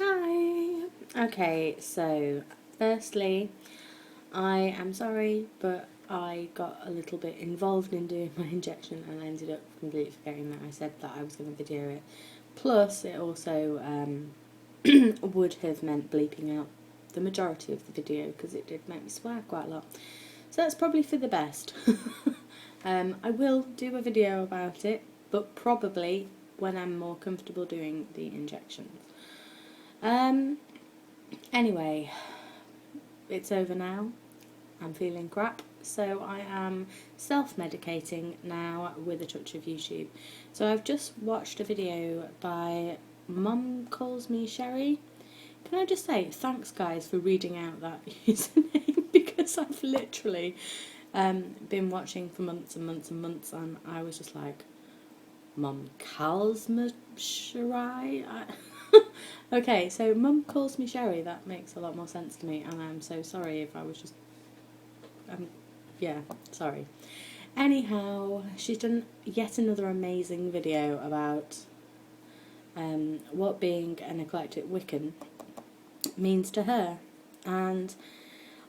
Hi. Okay, so firstly, I am sorry, but I got a little bit involved in doing my injection and I ended up completely forgetting that I said that I was going to video it. Plus, it also would have meant bleeping out the majority of the video because it did make me swear quite a lot. So that's probably for the best. I will do a video about it, but probably when I'm more comfortable doing the injections. Anyway, it's over now. I'm feeling crap, so I am self-medicating now with a touch of YouTube. So I've just watched a video by Mum Calls Me Sherry. Can I just say thanks, guys, for reading out that username, because I've literally been watching for months and months and months, and I was just like, Mum calls me Sherry. Okay, so Mum Calls Me Sherry, that makes a lot more sense to me, and I'm so sorry if I was just, yeah, sorry. Anyhow, she's done yet another amazing video about what being an eclectic Wiccan means to her, and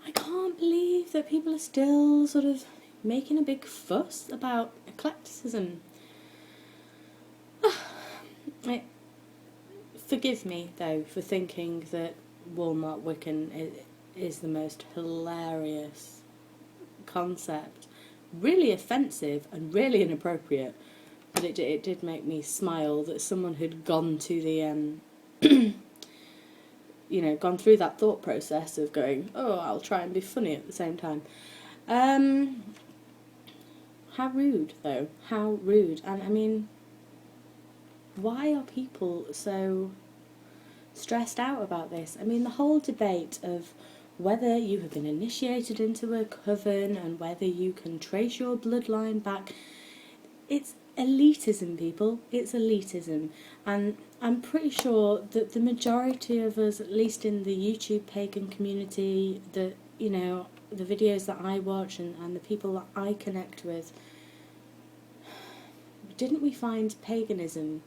I can't believe that people are still sort of making a big fuss about eclecticism. Forgive me, though, for thinking that Walmart Wiccan is the most hilarious concept. Really offensive and really inappropriate, but it did make me smile that someone had gone to the, gone through that thought process of going, oh, I'll try and be funny at the same time. How rude, though. How rude. And, I mean, why are people so stressed out about this? I mean, the whole debate of whether you have been initiated into a coven and whether you can trace your bloodline back, it's elitism, people. It's elitism. And I'm pretty sure that the majority of us, at least in the YouTube pagan community, the videos that I watch and the people that I connect with, didn't we find paganism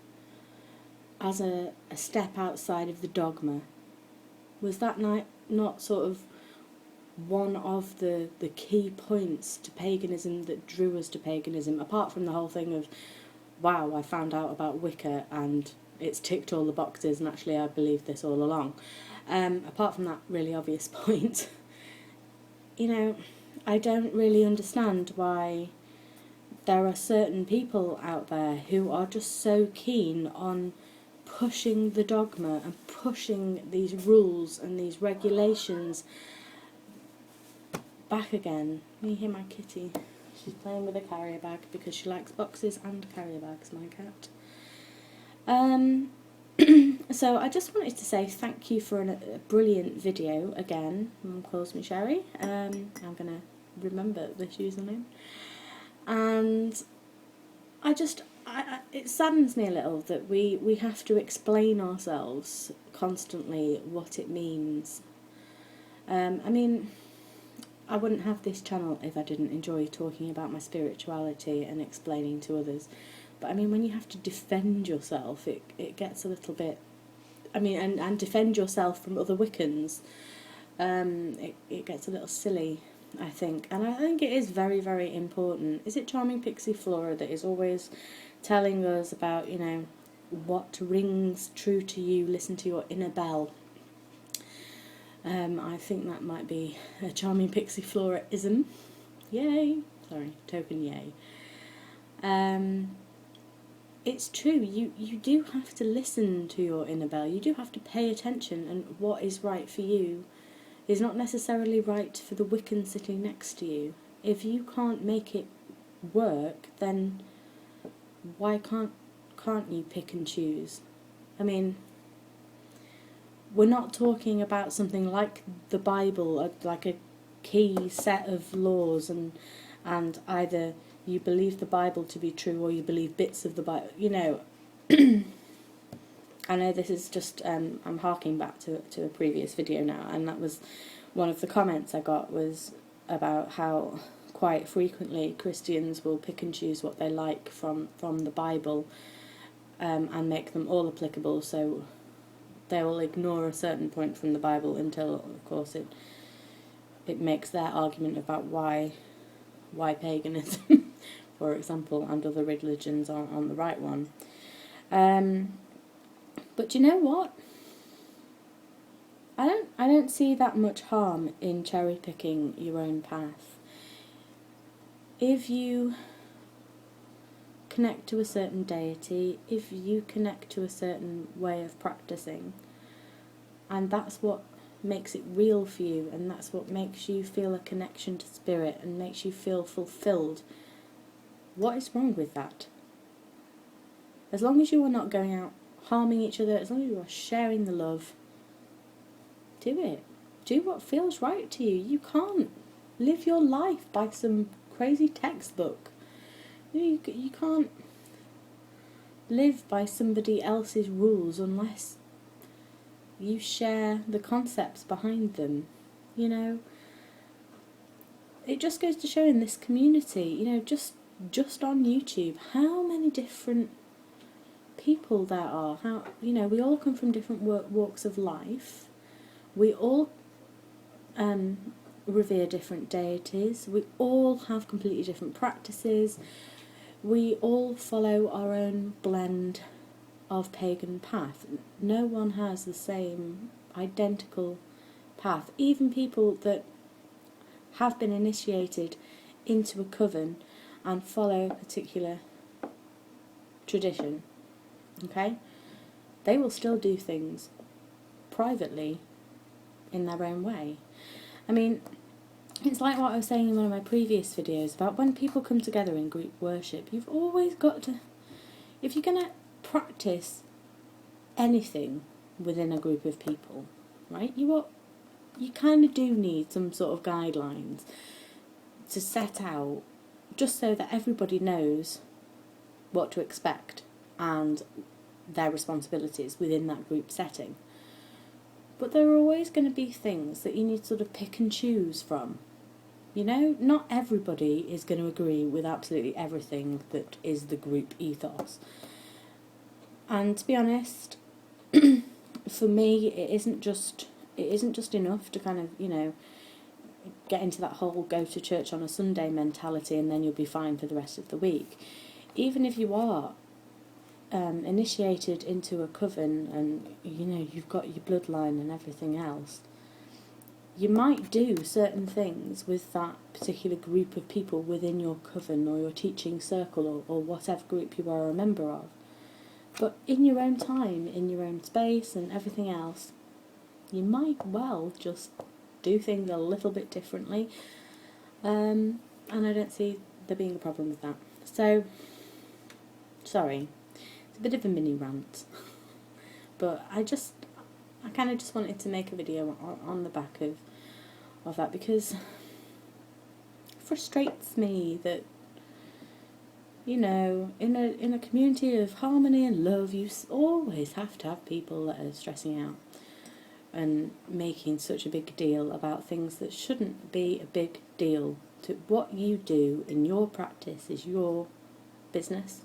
as a step outside of the dogma? Was that not sort of one of the key points to paganism that drew us to paganism, apart from the whole thing of, wow, I found out about Wicca and it's ticked all the boxes and actually I believed this all along. Apart from that really obvious point, I don't really understand why there are certain people out there who are just so keen on pushing the dogma and pushing these rules and these regulations back again. Can you hear my kitty? She's playing with a carrier bag because she likes boxes and carrier bags, my cat. So I just wanted to say thank you for a brilliant video again. Mum Calls Me Sherry. I'm going to remember this username. And it saddens me a little that we have to explain ourselves constantly what it means. I mean, I wouldn't have this channel if I didn't enjoy talking about my spirituality and explaining to others. But I mean, when you have to defend yourself, it gets a little bit, and defend yourself from other Wiccans, it gets a little silly, I think. And I think it is very, very important. Is it Charming Pixie Flora that is always telling us about, what rings true to you, listen to your inner bell? I think that might be a Charming Pixie Flora-ism. Yay! Sorry, token yay. It's true, you do have to listen to your inner bell. You do have to pay attention, and what is right for you is not necessarily right for the Wiccan sitting next to you. If you can't make it work, then why can't you pick and choose? I mean, we're not talking about something like the Bible, like a key set of laws, and either you believe the Bible to be true or you believe bits of the Bible. I know this is just, I'm harking back to a previous video now, and that was one of the comments I got was about how quite frequently Christians will pick and choose what they like from the Bible and make them all applicable, so they will ignore a certain point from the Bible until, of course, it makes their argument about why paganism, for example, and other religions aren't on the right one. But you know what? I don't see that much harm in cherry picking your own path. If you connect to a certain deity, if you connect to a certain way of practicing, and that's what makes it real for you, and that's what makes you feel a connection to spirit and makes you feel fulfilled, what is wrong with that? As long as you are not going out harming each other, as long as you are sharing the love, do it. Do what feels right to you. You can't live your life by some crazy textbook. You can't live by somebody else's rules unless you share the concepts behind them. You know, it just goes to show in this community, you know, just on YouTube, how many different people there are. How, you know, we all come from different walks of life. We all revere different deities. We all have completely different practices. We all follow our own blend of pagan path. No one has the same identical path. Even people that have been initiated into a coven and follow a particular tradition, okay, they will still do things privately in their own way. I mean, it's like what I was saying in one of my previous videos about when people come together in group worship. You've always got to, if you're going to practice anything within a group of people, right, you kind of do need some sort of guidelines to set out, just so that everybody knows what to expect and their responsibilities within that group setting. But there are always going to be things that you need to sort of pick and choose from. You know, not everybody is going to agree with absolutely everything that is the group ethos. And to be honest, for me, it isn't just enough to kind of, you know, get into that whole go to church on a Sunday mentality and then you'll be fine for the rest of the week. Even if you are initiated into a coven and, you know, you've got your bloodline and everything else, you might do certain things with that particular group of people within your coven or your teaching circle or whatever group you are a member of. But in your own time, in your own space and everything else, you might well just do things a little bit differently. And I don't see there being a problem with that. So, sorry. It's a bit of a mini rant. But I kind of just wanted to make a video on the back of that, because it frustrates me that, you know, in a community of harmony and love, you always have to have people that are stressing out and making such a big deal about things that shouldn't be a big deal. To what you do in your practice is your business.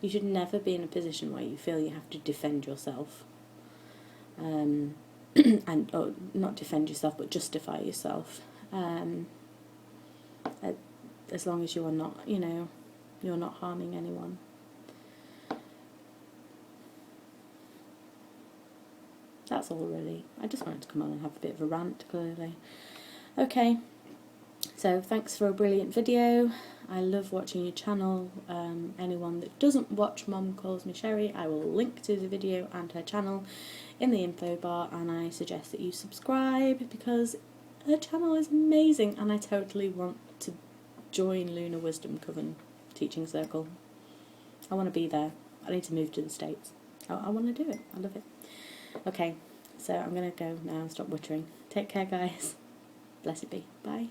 You should never be in a position where you feel you have to defend yourself. And not defend yourself, but justify yourself. As long as you are not, you know, you're not harming anyone. That's all really. I just wanted to come on and have a bit of a rant, clearly. Okay, so thanks for a brilliant video. I love watching your channel. Anyone that doesn't watch Mum Calls Me Sherry, I will link to the video and her channel in the info bar, and I suggest that you subscribe because her channel is amazing and I totally want to join Lunar Wisdom Coven Teaching Circle. I want to be there. I need to move to the States. I want to do it. I love it. Okay, so I'm going to go now and stop wittering. Take care, guys. Blessed be. Bye.